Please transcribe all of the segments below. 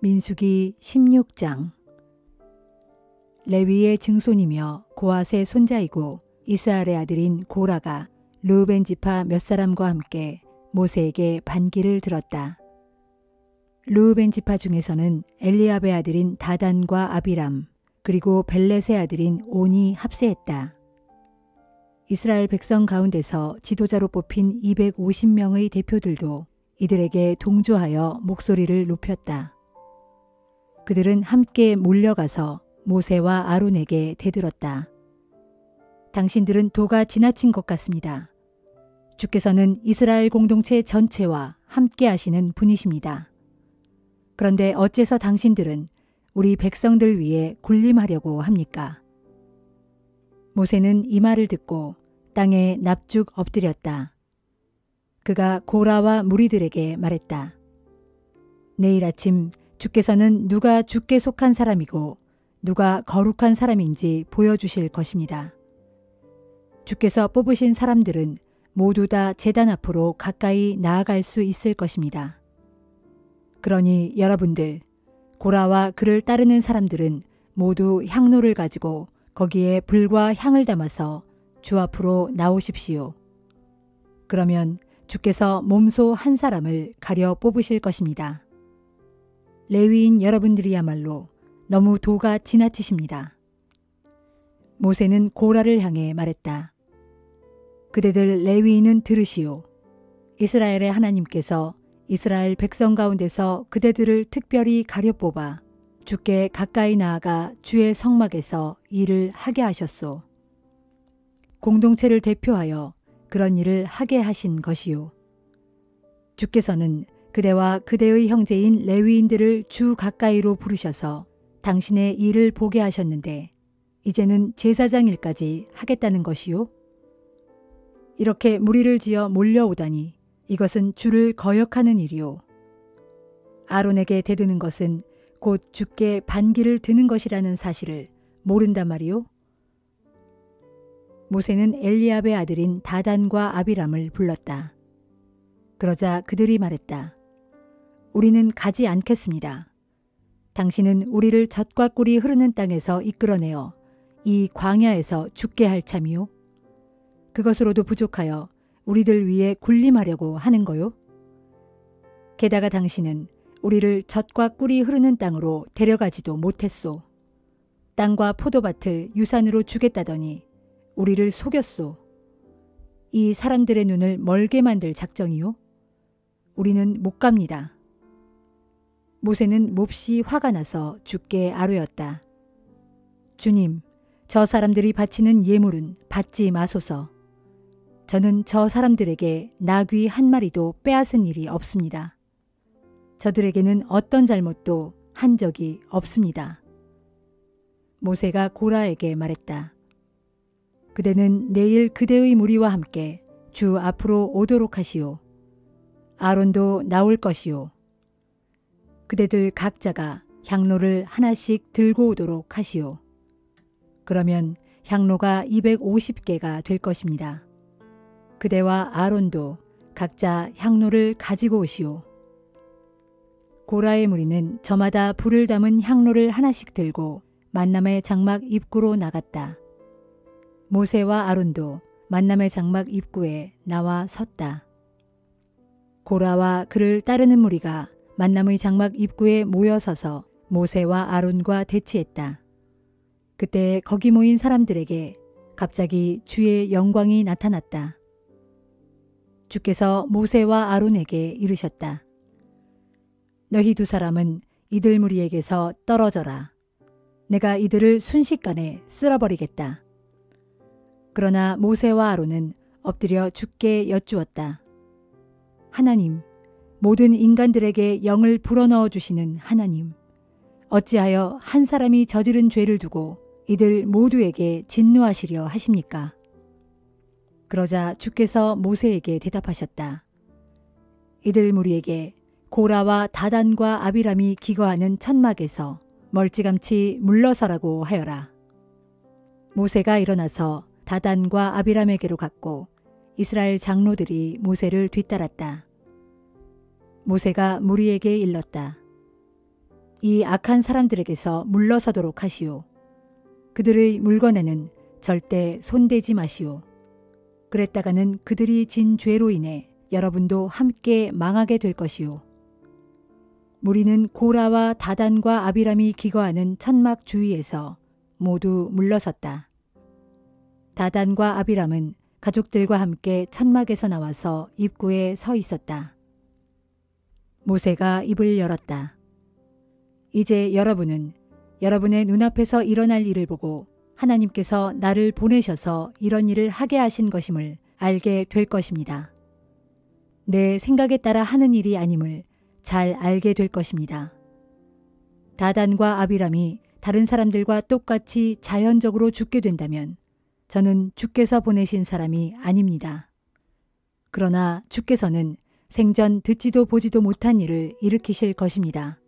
민수기 16장. 레위의 증손이며 고앗의 손자이고 이스라엘의 아들인 고라가 르우벤 지파 몇 사람과 함께 모세에게 반기를 들었다. 르우벤 지파 중에서는 엘리압의 아들인 다단과 아비람 그리고 벨렛의 아들인 온이 합세했다. 이스라엘 백성 가운데서 지도자로 뽑힌 250명의 대표들도 이들에게 동조하여 목소리를 높였다. 그들은 함께 몰려가서 모세와 아론에게 대들었다. 당신들은 도가 지나친 것 같습니다. 주께서는 이스라엘 공동체 전체와 함께 하시는 분이십니다. 그런데 어째서 당신들은 우리 백성들 위해 군림하려고 합니까? 모세는 이 말을 듣고 땅에 납죽 엎드렸다. 그가 고라와 무리들에게 말했다. 내일 아침 주께서는 누가 주께 속한 사람이고 누가 거룩한 사람인지 보여주실 것입니다. 주께서 뽑으신 사람들은 모두 다 제단 앞으로 가까이 나아갈 수 있을 것입니다. 그러니 여러분들, 고라와 그를 따르는 사람들은 모두 향로를 가지고 거기에 불과 향을 담아서 주 앞으로 나오십시오. 그러면 주께서 몸소 한 사람을 가려 뽑으실 것입니다. 레위인 여러분들이야말로 너무 도가 지나치십니다. 모세는 고라를 향해 말했다. 그대들 레위인은 들으시오. 이스라엘의 하나님께서 이스라엘 백성 가운데서 그대들을 특별히 가려 뽑아 주께 가까이 나아가 주의 성막에서 일을 하게 하셨소. 공동체를 대표하여 그런 일을 하게 하신 것이요. 주께서는 그대와 그대의 형제인 레위인들을 주 가까이로 부르셔서 당신의 일을 보게 하셨는데 이제는 제사장 일까지 하겠다는 것이요. 이렇게 무리를 지어 몰려오다니 이것은 주를 거역하는 일이요. 아론에게 대드는 것은 곧 주께 반기를 드는 것이라는 사실을 모른단 말이요. 모세는 엘리압의 아들인 다단과 아비람을 불렀다. 그러자 그들이 말했다. 우리는 가지 않겠습니다. 당신은 우리를 젖과 꿀이 흐르는 땅에서 이끌어내어 이 광야에서 죽게 할 참이요. 그것으로도 부족하여 우리들 위해 군림하려고 하는 거요. 게다가 당신은 우리를 젖과 꿀이 흐르는 땅으로 데려가지도 못했소. 땅과 포도밭을 유산으로 주겠다더니 우리를 속였소. 이 사람들의 눈을 멀게 만들 작정이요. 우리는 못 갑니다. 모세는 몹시 화가 나서 주께 아뢰었다. 주님, 저 사람들이 바치는 예물은 받지 마소서. 저는 저 사람들에게 나귀 한 마리도 빼앗은 일이 없습니다. 저들에게는 어떤 잘못도 한 적이 없습니다. 모세가 고라에게 말했다. 그대는 내일 그대의 무리와 함께 주 앞으로 오도록 하시오. 아론도 나올 것이오. 그대들 각자가 향로를 하나씩 들고 오도록 하시오. 그러면 향로가 250개가 될 것입니다. 그대와 아론도 각자 향로를 가지고 오시오. 고라의 무리는 저마다 불을 담은 향로를 하나씩 들고 만남의 장막 입구로 나갔다. 모세와 아론도 만남의 장막 입구에 나와 섰다. 고라와 그를 따르는 무리가 만남의 장막 입구에 모여 서서 모세와 아론과 대치했다. 그때 거기 모인 사람들에게 갑자기 주의 영광이 나타났다. 주께서 모세와 아론에게 이르셨다. 너희 두 사람은 이들 무리에게서 떨어져라. 내가 이들을 순식간에 쓸어버리겠다. 그러나 모세와 아론은 엎드려 주께 여쭈었다. 하나님, 모든 인간들에게 영을 불어넣어 주시는 하나님, 어찌하여 한 사람이 저지른 죄를 두고 이들 모두에게 진노하시려 하십니까? 그러자 주께서 모세에게 대답하셨다. 이들 무리에게 고라와 다단과 아비람이 기거하는 천막에서 멀찌감치 물러서라고 하여라. 모세가 일어나서 다단과 아비람에게로 갔고 이스라엘 장로들이 모세를 뒤따랐다. 모세가 무리에게 일렀다. 이 악한 사람들에게서 물러서도록 하시오. 그들의 물건에는 절대 손대지 마시오. 그랬다가는 그들이 진 죄로 인해 여러분도 함께 망하게 될 것이오. 무리는 고라와 다단과 아비람이 기거하는 천막 주위에서 모두 물러섰다. 다단과 아비람은 가족들과 함께 천막에서 나와서 입구에 서 있었다. 모세가 입을 열었다. 이제 여러분은 여러분의 눈앞에서 일어날 일을 보고 하나님께서 나를 보내셔서 이런 일을 하게 하신 것임을 알게 될 것입니다. 내 생각에 따라 하는 일이 아님을 잘 알게 될 것입니다. 다단과 아비람이 다른 사람들과 똑같이 자연적으로 죽게 된다면 저는 주께서 보내신 사람이 아닙니다. 그러나 주께서는 생전 듣지도 보지도 못한 일을 일으키실 것입니다.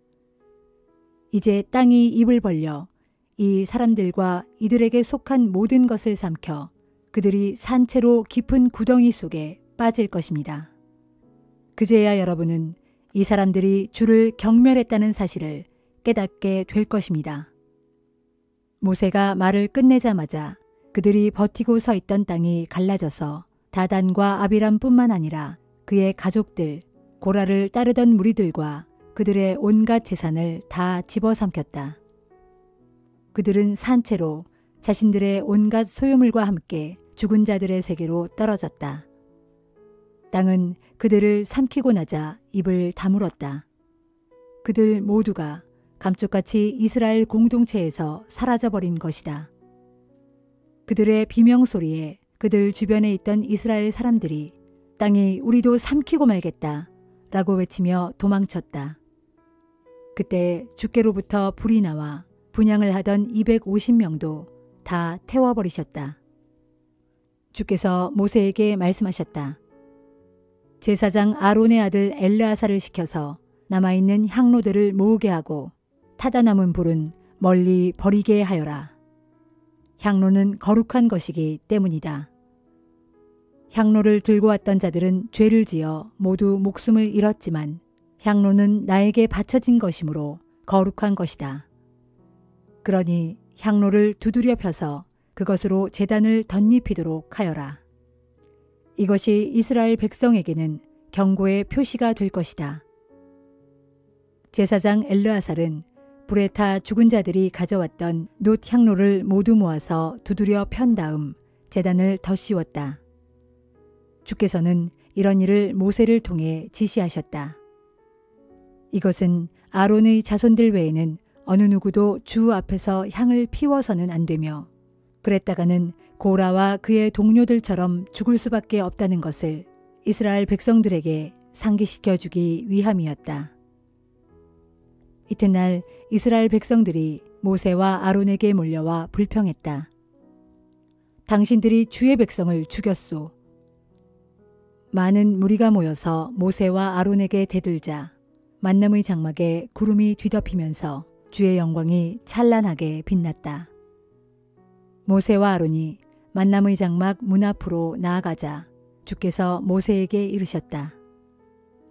이제 땅이 입을 벌려 이 사람들과 이들에게 속한 모든 것을 삼켜 그들이 산채로 깊은 구덩이 속에 빠질 것입니다. 그제야 여러분은 이 사람들이 주를 경멸했다는 사실을 깨닫게 될 것입니다. 모세가 말을 끝내자마자 그들이 버티고 서 있던 땅이 갈라져서 다단과 아비람뿐만 아니라 그의 가족들, 고라를 따르던 무리들과 그들의 온갖 재산을 다 집어삼켰다. 그들은 산채로 자신들의 온갖 소유물과 함께 죽은 자들의 세계로 떨어졌다. 땅은 그들을 삼키고 나자 입을 다물었다. 그들 모두가 감쪽같이 이스라엘 공동체에서 사라져버린 것이다. 그들의 비명소리에 그들 주변에 있던 이스라엘 사람들이 땅이 우리도 삼키고 말겠다 라고 외치며 도망쳤다. 그때 주께로부터 불이 나와 분향을 하던 250명도 다 태워버리셨다. 주께서 모세에게 말씀하셨다. 제사장 아론의 아들 엘르아사를 시켜서 남아있는 향로들을 모으게 하고 타다 남은 불은 멀리 버리게 하여라. 향로는 거룩한 것이기 때문이다. 향로를 들고 왔던 자들은 죄를 지어 모두 목숨을 잃었지만 향로는 나에게 바쳐진 것이므로 거룩한 것이다. 그러니 향로를 두드려 펴서 그것으로 제단을 덧입히도록 하여라. 이것이 이스라엘 백성에게는 경고의 표시가 될 것이다. 제사장 엘르아살은 불에 타 죽은 자들이 가져왔던 놋 향로를 모두 모아서 두드려 편 다음 제단을 덧씌웠다. 주께서는 이런 일을 모세를 통해 지시하셨다. 이것은 아론의 자손들 외에는 어느 누구도 주 앞에서 향을 피워서는 안 되며 그랬다가는 고라와 그의 동료들처럼 죽을 수밖에 없다는 것을 이스라엘 백성들에게 상기시켜 주기 위함이었다. 이튿날 이스라엘 백성들이 모세와 아론에게 몰려와 불평했다. 당신들이 주의 백성을 죽였소. 많은 무리가 모여서 모세와 아론에게 대들자 만남의 장막에 구름이 뒤덮이면서 주의 영광이 찬란하게 빛났다. 모세와 아론이 만남의 장막 문 앞으로 나아가자 주께서 모세에게 이르셨다.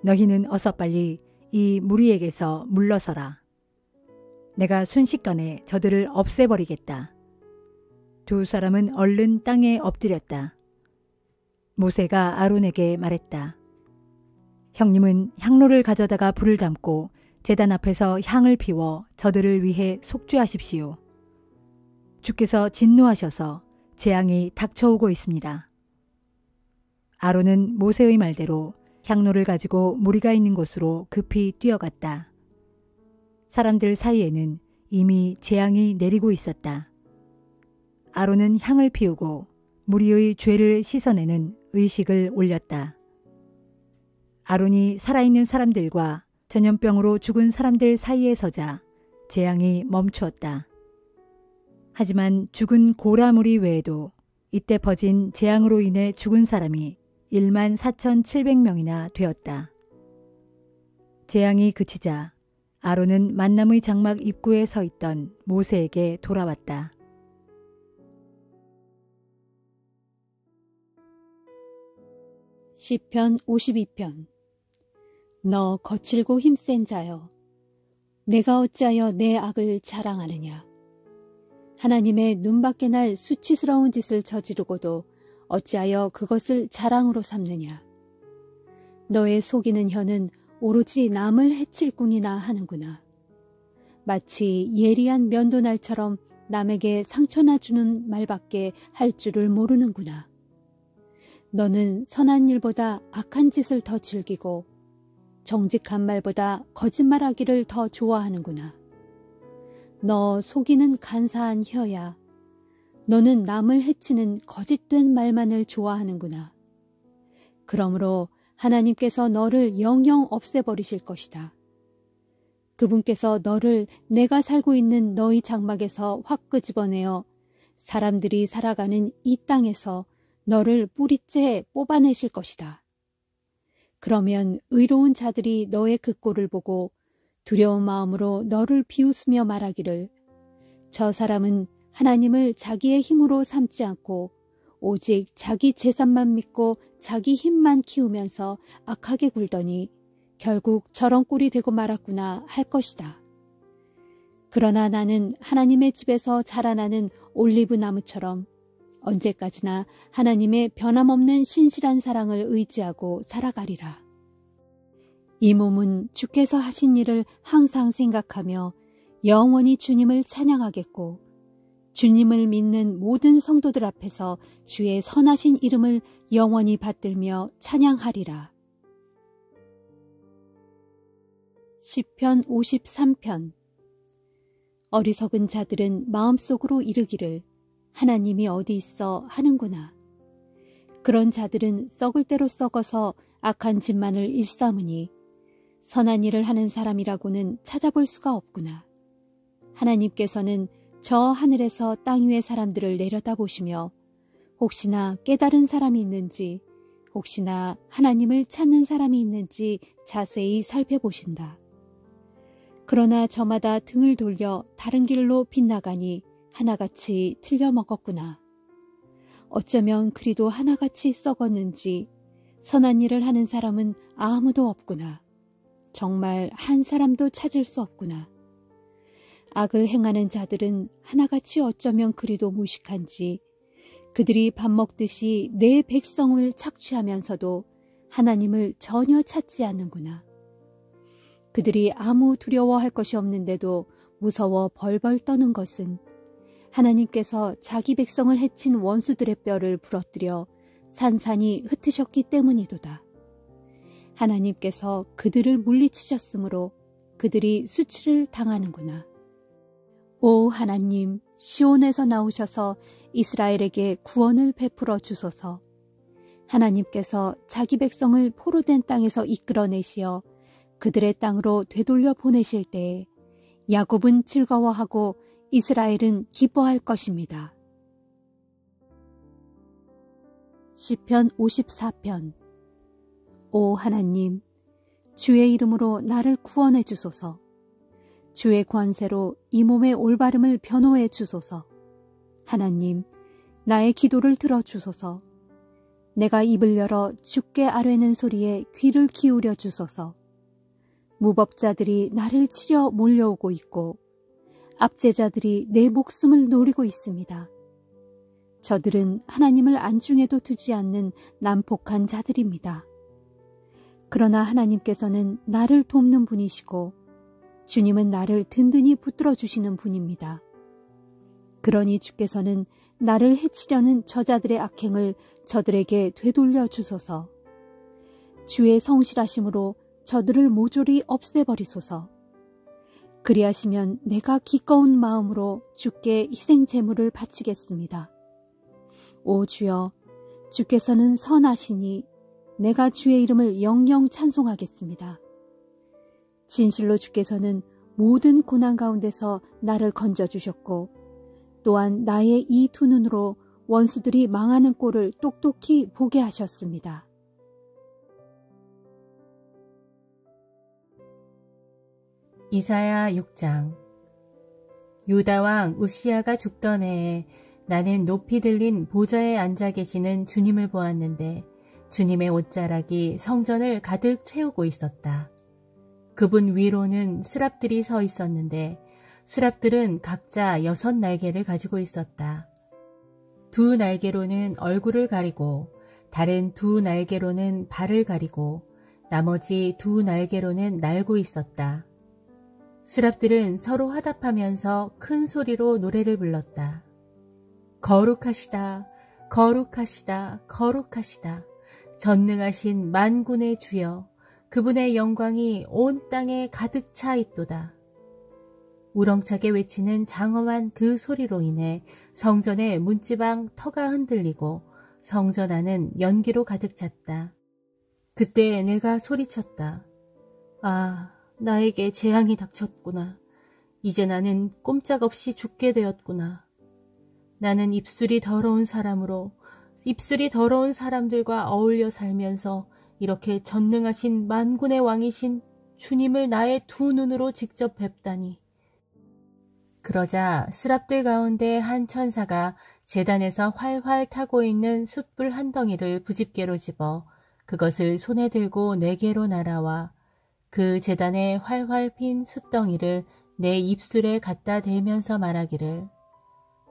너희는 어서 빨리 이 무리에게서 물러서라. 내가 순식간에 저들을 없애버리겠다. 두 사람은 얼른 땅에 엎드렸다. 모세가 아론에게 말했다. 형님은 향로를 가져다가 불을 담고 제단 앞에서 향을 피워 저들을 위해 속죄하십시오. 주께서 진노하셔서 재앙이 닥쳐오고 있습니다. 아론은 모세의 말대로 향로를 가지고 무리가 있는 곳으로 급히 뛰어갔다. 사람들 사이에는 이미 재앙이 내리고 있었다. 아론은 향을 피우고 무리의 죄를 씻어내는 의식을 올렸다. 아론이 살아있는 사람들과 전염병으로 죽은 사람들 사이에 서자 재앙이 멈추었다. 하지만 죽은 고라 무리 외에도 이때 퍼진 재앙으로 인해 죽은 사람이 14,700명이나 되었다. 재앙이 그치자 아론은 만남의 장막 입구에 서 있던 모세에게 돌아왔다. 시편 52편. 너 거칠고 힘센 자여, 내가 어찌하여 내 악을 자랑하느냐. 하나님의 눈밖에 날 수치스러운 짓을 저지르고도 어찌하여 그것을 자랑으로 삼느냐. 너의 속이는 혀는 오로지 남을 해칠 뿐이나 하는구나. 마치 예리한 면도날처럼 남에게 상처나 주는 말밖에 할 줄을 모르는구나. 너는 선한 일보다 악한 짓을 더 즐기고 정직한 말보다 거짓말하기를 더 좋아하는구나. 너 속이는 간사한 혀야. 너는 남을 해치는 거짓된 말만을 좋아하는구나. 그러므로 하나님께서 너를 영영 없애버리실 것이다. 그분께서 너를 내가 살고 있는 너희 장막에서 확 끄집어내어 사람들이 살아가는 이 땅에서 너를 뿌리째 뽑아내실 것이다. 그러면 의로운 자들이 너의 그 꼴을 보고 두려운 마음으로 너를 비웃으며 말하기를 저 사람은 하나님을 자기의 힘으로 삼지 않고 오직 자기 재산만 믿고 자기 힘만 키우면서 악하게 굴더니 결국 저런 꼴이 되고 말았구나 할 것이다. 그러나 나는 하나님의 집에서 자라나는 올리브 나무처럼 언제까지나 하나님의 변함없는 신실한 사랑을 의지하고 살아가리라. 이 몸은 주께서 하신 일을 항상 생각하며 영원히 주님을 찬양하겠고 주님을 믿는 모든 성도들 앞에서 주의 선하신 이름을 영원히 받들며 찬양하리라. 시편 53편. 어리석은 자들은 마음속으로 이르기를 하나님이 어디 있어 하는구나. 그런 자들은 썩을 대로 썩어서 악한 짓만을 일삼으니 선한 일을 하는 사람이라고는 찾아볼 수가 없구나. 하나님께서는 저 하늘에서 땅 위의 사람들을 내려다보시며 혹시나 깨달은 사람이 있는지 혹시나 하나님을 찾는 사람이 있는지 자세히 살펴보신다. 그러나 저마다 등을 돌려 다른 길로 빗나가니 하나같이 틀려먹었구나. 어쩌면 그리도 하나같이 썩었는지 선한 일을 하는 사람은 아무도 없구나. 정말 한 사람도 찾을 수 없구나. 악을 행하는 자들은 하나같이 어쩌면 그리도 무식한지 그들이 밥 먹듯이 내 백성을 착취하면서도 하나님을 전혀 찾지 않는구나. 그들이 아무 두려워할 것이 없는데도 무서워 벌벌 떠는 것은 하나님께서 자기 백성을 해친 원수들의 뼈를 부러뜨려 산산이 흩으셨기 때문이도다. 하나님께서 그들을 물리치셨으므로 그들이 수치를 당하는구나. 오 하나님, 시온에서 나오셔서 이스라엘에게 구원을 베풀어 주소서. 하나님께서 자기 백성을 포로된 땅에서 이끌어내시어 그들의 땅으로 되돌려 보내실 때에 야곱은 즐거워하고 이스라엘은 기뻐할 것입니다. 시편 54편. 오 하나님, 주의 이름으로 나를 구원해 주소서. 주의 권세로 이 몸의 올바름을 변호해 주소서. 하나님, 나의 기도를 들어주소서. 내가 입을 열어 주께 아뢰는 소리에 귀를 기울여 주소서. 무법자들이 나를 치려 몰려오고 있고 압제자들이 내 목숨을 노리고 있습니다. 저들은 하나님을 안중에도 두지 않는 난폭한 자들입니다. 그러나 하나님께서는 나를 돕는 분이시고 주님은 나를 든든히 붙들어 주시는 분입니다. 그러니 주께서는 나를 해치려는 저자들의 악행을 저들에게 되돌려 주소서. 주의 성실하심으로 저들을 모조리 없애버리소서. 그리하시면 내가 기꺼운 마음으로 주께 희생 제물을 바치겠습니다. 오 주여, 주께서는 선하시니 내가 주의 이름을 영영 찬송하겠습니다. 진실로 주께서는 모든 고난 가운데서 나를 건져주셨고 또한 나의 이 두 눈으로 원수들이 망하는 꼴을 똑똑히 보게 하셨습니다. 이사야 6장. 유다 왕 우시야가 죽던 해에 나는 높이 들린 보좌에 앉아 계시는 주님을 보았는데 주님의 옷자락이 성전을 가득 채우고 있었다. 그분 위로는 스랍들이 서 있었는데 스랍들은 각자 6날개를 가지고 있었다. 2날개로는 얼굴을 가리고 다른 2날개로는 발을 가리고 나머지 2날개로는 날고 있었다. 스랍들은 서로 화답하면서 큰 소리로 노래를 불렀다. 거룩하시다, 거룩하시다, 거룩하시다. 전능하신 만군의 주여, 그분의 영광이 온 땅에 가득 차 있도다. 우렁차게 외치는 장엄한 그 소리로 인해 성전의 문지방 터가 흔들리고 성전 안은 연기로 가득 찼다. 그때 내가 소리쳤다. 아, 나에게 재앙이 닥쳤구나. 이제 나는 꼼짝없이 죽게 되었구나. 나는 입술이 더러운 사람으로 입술이 더러운 사람들과 어울려 살면서 이렇게 전능하신 만군의 왕이신 주님을 나의 2눈으로 직접 뵙다니. 그러자 스랍들 가운데 한 천사가 제단에서 활활 타고 있는 숯불 한 덩이를 부집개로 집어 그것을 손에 들고 내게로 날아와 그 제단에 활활 핀 숯덩이를 내 입술에 갖다 대면서 말하기를,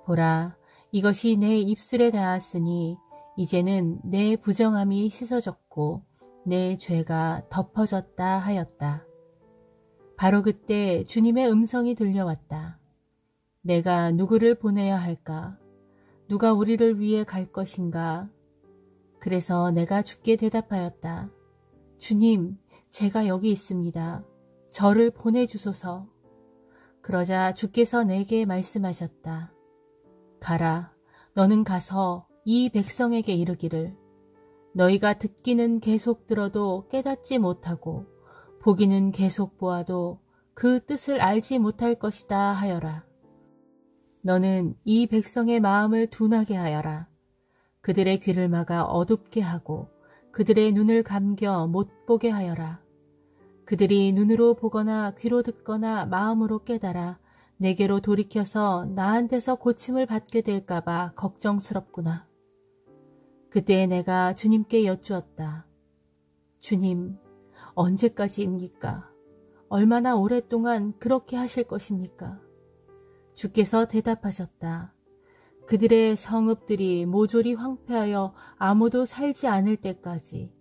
보라, 이것이 내 입술에 닿았으니 이제는 내 부정함이 씻어졌고 내 죄가 덮어졌다 하였다. 바로 그때 주님의 음성이 들려왔다. 내가 누구를 보내야 할까? 누가 우리를 위해 갈 것인가? 그래서 내가 주께 대답하였다. 주님, 제가 여기 있습니다. 저를 보내주소서. 그러자 주께서 내게 말씀하셨다. 가라, 너는 가서 이 백성에게 이르기를, 너희가 듣기는 계속 들어도 깨닫지 못하고 보기는 계속 보아도 그 뜻을 알지 못할 것이다 하여라. 너는 이 백성의 마음을 둔하게 하여라. 그들의 귀를 막아 어둡게 하고 그들의 눈을 감겨 못 보게 하여라. 그들이 눈으로 보거나 귀로 듣거나 마음으로 깨달아 내게로 돌이켜서 나한테서 고침을 받게 될까 봐 걱정스럽구나. 그때 내가 주님께 여쭈었다. 주님, 언제까지입니까? 얼마나 오랫동안 그렇게 하실 것입니까? 주께서 대답하셨다. 그들의 성읍들이 모조리 황폐하여 아무도 살지 않을 때까지,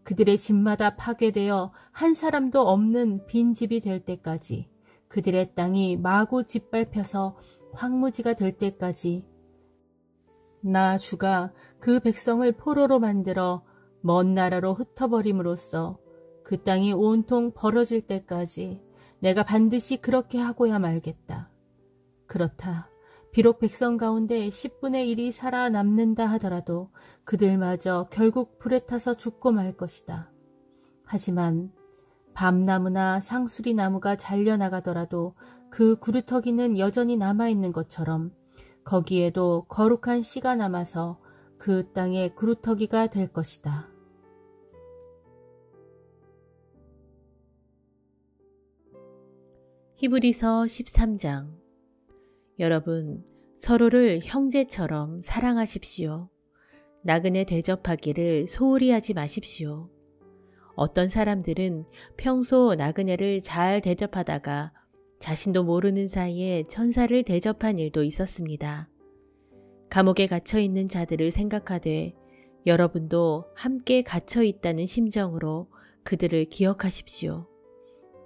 그들의 집마다 파괴되어 한 사람도 없는 빈집이 될 때까지, 그들의 땅이 마구 짓밟혀서 황무지가 될 때까지, 나 주가 그 백성을 포로로 만들어 먼 나라로 흩어버림으로써 그 땅이 온통 벌어질 때까지 내가 반드시 그렇게 하고야 말겠다. 그렇다. 비록 백성 가운데 10분의 1이 살아남는다 하더라도 그들마저 결국 불에 타서 죽고 말 것이다. 하지만 밤나무나 상수리나무가 잘려나가더라도 그 구루터기는 여전히 남아있는 것처럼 거기에도 거룩한 씨가 남아서 그 땅의 구루터기가 될 것이다. 히브리서 13장. 여러분, 서로를 형제처럼 사랑하십시오. 나그네 대접하기를 소홀히 하지 마십시오. 어떤 사람들은 평소 나그네를 잘 대접하다가 자신도 모르는 사이에 천사를 대접한 일도 있었습니다. 감옥에 갇혀 있는 자들을 생각하되 여러분도 함께 갇혀 있다는 심정으로 그들을 기억하십시오.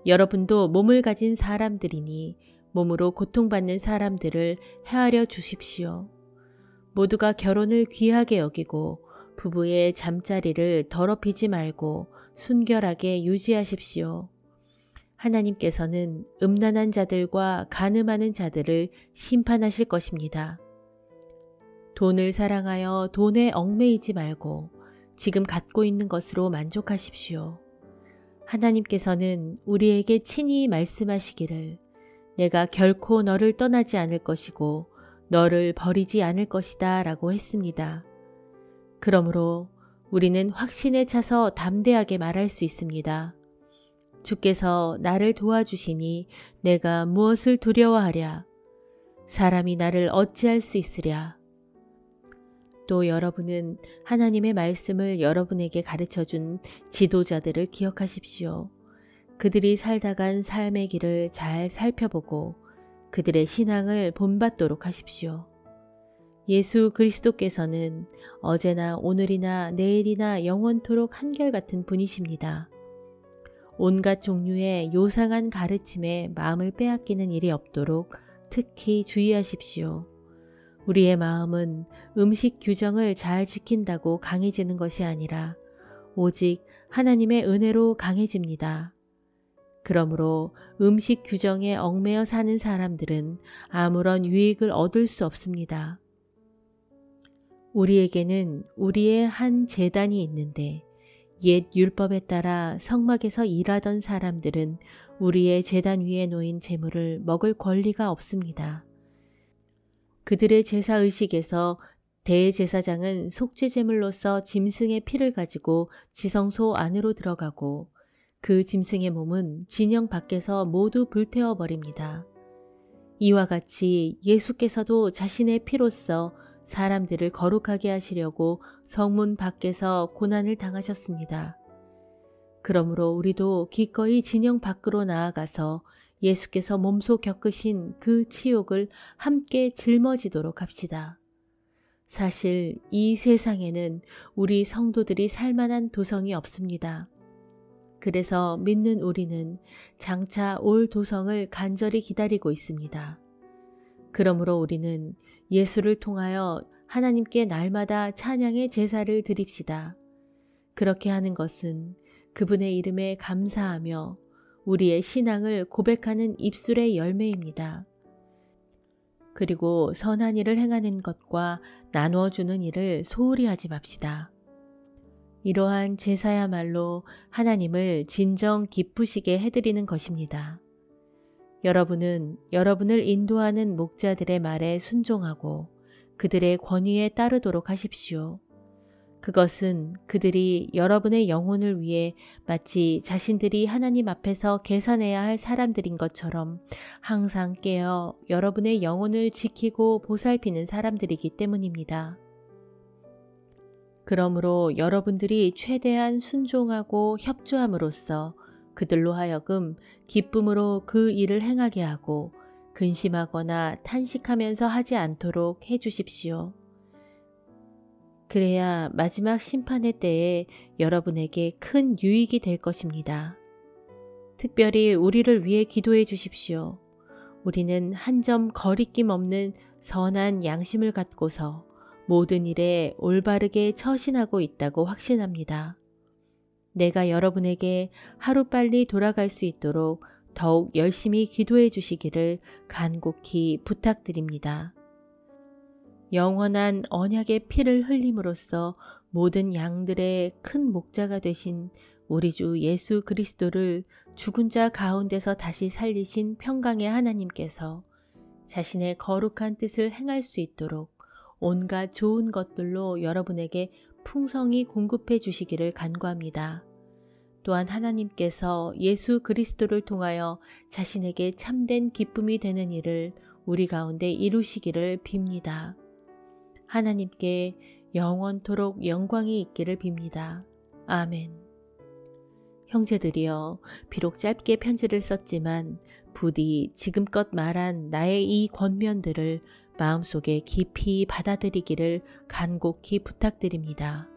여러분도 몸을 가진 사람들이니 몸으로 고통받는 사람들을 헤아려 주십시오. 모두가 결혼을 귀하게 여기고 부부의 잠자리를 더럽히지 말고 순결하게 유지하십시오. 하나님께서는 음란한 자들과 간음하는 자들을 심판하실 것입니다. 돈을 사랑하여 돈에 얽매이지 말고 지금 갖고 있는 것으로 만족하십시오. 하나님께서는 우리에게 친히 말씀하시기를 내가 결코 너를 떠나지 않을 것이고 너를 버리지 않을 것이다 라고 했습니다. 그러므로 우리는 확신에 차서 담대하게 말할 수 있습니다. 주께서 나를 도와주시니 내가 무엇을 두려워하랴? 사람이 나를 어찌할 수 있으랴? 또 여러분은 하나님의 말씀을 여러분에게 가르쳐준 지도자들을 기억하십시오. 그들이 살다간 삶의 길을 잘 살펴보고 그들의 신앙을 본받도록 하십시오. 예수 그리스도께서는 어제나 오늘이나 내일이나 영원토록 한결같은 분이십니다. 온갖 종류의 요상한 가르침에 마음을 빼앗기는 일이 없도록 특히 주의하십시오. 우리의 마음은 음식 규정을 잘 지킨다고 강해지는 것이 아니라 오직 하나님의 은혜로 강해집니다. 그러므로 음식 규정에 얽매여 사는 사람들은 아무런 유익을 얻을 수 없습니다. 우리에게는 우리의 한 제단이 있는데 옛 율법에 따라 성막에서 일하던 사람들은 우리의 제단 위에 놓인 제물을 먹을 권리가 없습니다. 그들의 제사의식에서 대제사장은 속죄제물로서 짐승의 피를 가지고 지성소 안으로 들어가고 그 짐승의 몸은 진영 밖에서 모두 불태워 버립니다. 이와 같이 예수께서도 자신의 피로써 사람들을 거룩하게 하시려고 성문 밖에서 고난을 당하셨습니다. 그러므로 우리도 기꺼이 진영 밖으로 나아가서 예수께서 몸소 겪으신 그 치욕을 함께 짊어지도록 합시다. 사실 이 세상에는 우리 성도들이 살만한 도성이 없습니다. 그래서 믿는 우리는 장차 올 도성을 간절히 기다리고 있습니다. 그러므로 우리는 예수를 통하여 하나님께 날마다 찬양의 제사를 드립시다. 그렇게 하는 것은 그분의 이름에 감사하며 우리의 신앙을 고백하는 입술의 열매입니다. 그리고 선한 일을 행하는 것과 나누어주는 일을 소홀히 하지 맙시다. 이러한 제사야말로 하나님을 진정 기쁘시게 해드리는 것입니다. 여러분은 여러분을 인도하는 목자들의 말에 순종하고 그들의 권위에 따르도록 하십시오. 그것은 그들이 여러분의 영혼을 위해 마치 자신들이 하나님 앞에서 계산해야 할 사람들인 것처럼 항상 깨어 여러분의 영혼을 지키고 보살피는 사람들이기 때문입니다. 그러므로 여러분들이 최대한 순종하고 협조함으로써 그들로 하여금 기쁨으로 그 일을 행하게 하고 근심하거나 탄식하면서 하지 않도록 해주십시오. 그래야 마지막 심판의 때에 여러분에게 큰 유익이 될 것입니다. 특별히 우리를 위해 기도해 주십시오. 우리는 한 점 거리낌 없는 선한 양심을 갖고서 모든 일에 올바르게 처신하고 있다고 확신합니다. 내가 여러분에게 하루빨리 돌아갈 수 있도록 더욱 열심히 기도해 주시기를 간곡히 부탁드립니다. 영원한 언약의 피를 흘림으로써 모든 양들의 큰 목자가 되신 우리 주 예수 그리스도를 죽은 자 가운데서 다시 살리신 평강의 하나님께서 자신의 거룩한 뜻을 행할 수 있도록 온갖 좋은 것들로 여러분에게 풍성히 공급해 주시기를 간구합니다. 또한 하나님께서 예수 그리스도를 통하여 자신에게 참된 기쁨이 되는 일을 우리 가운데 이루시기를 빕니다. 하나님께 영원토록 영광이 있기를 빕니다. 아멘. 형제들이여, 비록 짧게 편지를 썼지만 부디 지금껏 말한 나의 이 권면들을 마음속에 깊이 받아들이기를 간곡히 부탁드립니다.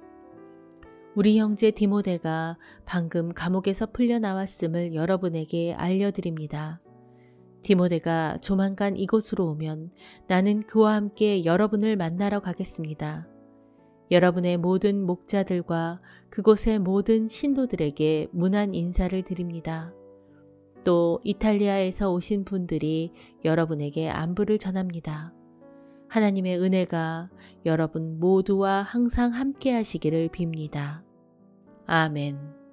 우리 형제 디모데가 방금 감옥에서 풀려나왔음을 여러분에게 알려드립니다. 디모데가 조만간 이곳으로 오면 나는 그와 함께 여러분을 만나러 가겠습니다. 여러분의 모든 목자들과 그곳의 모든 신도들에게 문안 인사를 드립니다. 또 이탈리아에서 오신 분들이 여러분에게 안부를 전합니다. 하나님의 은혜가 여러분 모두와 항상 함께 하시기를 빕니다. 아멘.